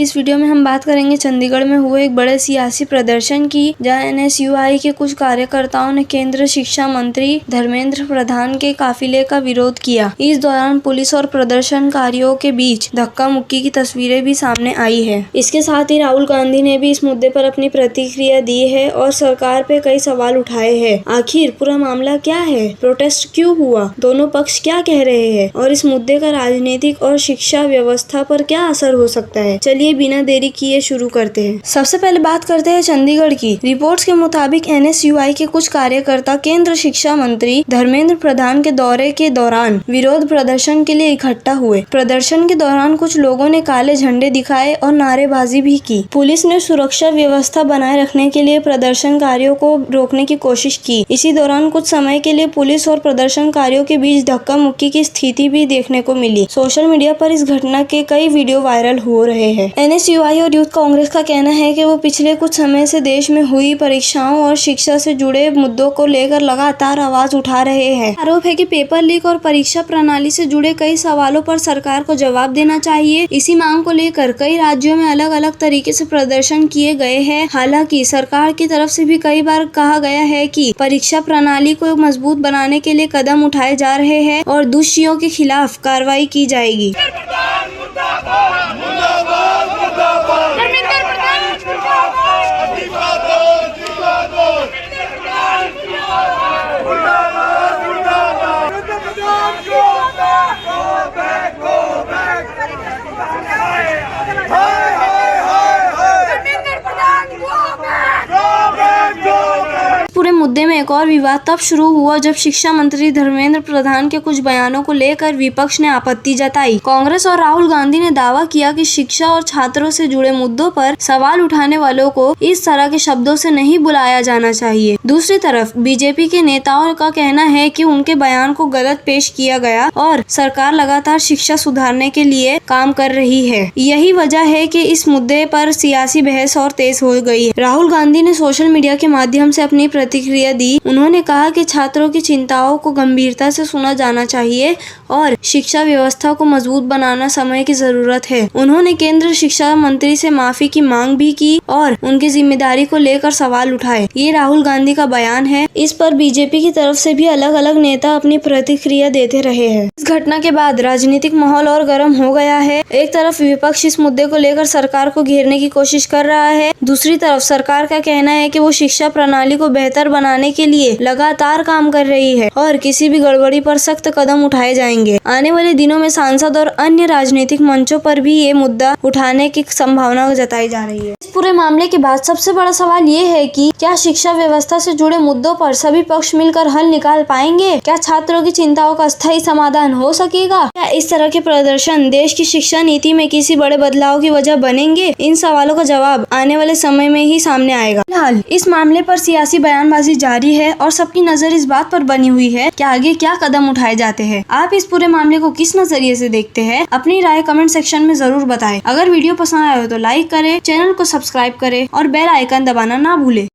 की इस वीडियो में हम बात करेंगे चंडीगढ़ में हुए एक बड़े सियासी प्रदर्शन की, जहां एनएसयूआई के कुछ कार्यकर्ताओं ने केंद्र शिक्षा मंत्री धर्मेंद्र प्रधान के काफिले का विरोध किया। इस दौरान पुलिस और प्रदर्शनकारियों के बीच धक्का मुक्की की तस्वीरें भी सामने आई है। इसके साथ ही राहुल गांधी ने भी इस मुद्दे पर अपनी प्रतिक्रिया दी है और सरकार पे कई सवाल उठाए हैं। आखिर पूरा मामला क्या है, प्रोटेस्ट क्यों हुआ, दोनों पक्ष क्या कह रहे हैं और इस मुद्दे का राजनीतिक और शिक्षा व्यवस्था पर क्या असर हो सकता है। चलिए बिना देरी किए शुरू करते हैं। सबसे पहले बात करते हैं चंडीगढ़ की। रिपोर्ट्स के मुताबिक एनएसयूआई के कुछ कार्यकर्ता केंद्र शिक्षा मंत्री धर्मेंद्र प्रधान के दौरे के दौरान विरोध प्रदर्शन के लिए इकट्ठा हुए। प्रदर्शन के दौरान कुछ लोगों ने काले झंडे दिखाए और नारेबाजी भी की। पुलिस ने सुरक्षा व्यवस्था बनाए रखने के लिए प्रदर्शनकारियों को रोकने की कोशिश की। इसी दौरान कुछ समय के लिए पुलिस और प्रदर्शनकारियों के बीच धक्का मुक्की की स्थिति भी देखने को मिली। सोशल मीडिया पर इस घटना के कई वीडियो वायरल हो रहे हैं। एनएसयूआई और यूथ कांग्रेस का कहना है कि वो पिछले कुछ समय से देश में हुई परीक्षाओं और शिक्षा से जुड़े मुद्दों को लेकर लगातार आवाज उठा रहे हैं। आरोप है कि पेपर लीक और परीक्षा प्रणाली से जुड़े कई सवालों पर सरकार को जवाब देना चाहिए। इसी मांग को लेकर कई राज्यों में अलग अलग तरीके से प्रदर्शन किए गए हैं। हालांकि सरकार की तरफ से भी कई बार कहा गया है कि परीक्षा प्रणाली को मजबूत बनाने के लिए कदम उठाए जा रहे हैं और दोषियों के खिलाफ कार्रवाई की जाएगी। पूरे मुद्दे में एक और विवाद तब शुरू हुआ जब शिक्षा मंत्री धर्मेंद्र प्रधान के कुछ बयानों को लेकर विपक्ष ने आपत्ति जताई। कांग्रेस और राहुल गांधी ने दावा किया कि शिक्षा और छात्रों से जुड़े मुद्दों पर सवाल उठाने वालों को इस तरह के शब्दों से नहीं बुलाया जाना चाहिए। दूसरी तरफ बीजेपी के नेताओं का कहना है कि उनके बयान को गलत पेश किया गया और सरकार लगातार शिक्षा सुधारने के लिए काम कर रही है। यही वजह है कि इस मुद्दे पर सियासी बहस और तेज हो गई है। राहुल गांधी ने सोशल मीडिया के माध्यम से अपनी प्रतिक्रिया दी। उन्होंने कहा कि छात्रों की चिंताओं को गंभीरता से सुना जाना चाहिए और शिक्षा व्यवस्था को मजबूत बनाना समय की जरूरत है। उन्होंने केंद्र शिक्षा मंत्री से माफी की मांग भी की और उनकी जिम्मेदारी को लेकर सवाल उठाए। ये राहुल गांधी का बयान है। इस पर बीजेपी की तरफ से भी अलग अलग नेता अपनी प्रतिक्रिया देते रहे हैं। इस घटना के बाद राजनीतिक माहौल और गर्म हो गया है। एक तरफ विपक्ष इस मुद्दे को लेकर सरकार को घेरने की कोशिश कर रहा है, दूसरी तरफ सरकार का कहना है कि वो शिक्षा प्रणाली को बेहतर बनाने के लिए लगातार काम कर रही है और किसी भी गड़बड़ी पर सख्त कदम उठाए जाएंगे। आने वाले दिनों में सांसद और अन्य राजनीतिक मंचों पर भी ये मुद्दा उठाने की संभावना जताई जा रही है। इस पूरे मामले के बाद सबसे बड़ा सवाल ये है कि क्या शिक्षा व्यवस्था से जुड़े मुद्दों पर सभी पक्ष मिलकर हल निकाल पाएंगे? क्या छात्रों की चिंताओं का स्थायी समाधान हो सकेगा? क्या इस तरह के प्रदर्शन देश की शिक्षा नीति में किसी बड़े बदलाव की वजह बनेंगे? इन सवालों का जवाब आने वाले समय में ही सामने आएगा। फिलहाल इस मामले पर सियासी बयानबाजी जारी है और सबकी नजर इस बात पर बनी हुई है कि आगे क्या कदम उठाए जाते हैं। आप इस पूरे मामले को किस नजरिए से देखते हैं? अपनी राय कमेंट सेक्शन में जरूर बताएं। अगर वीडियो पसंद आया हो तो लाइक करें, चैनल को सब्सक्राइब करें और बेल आइकन दबाना ना भूलें।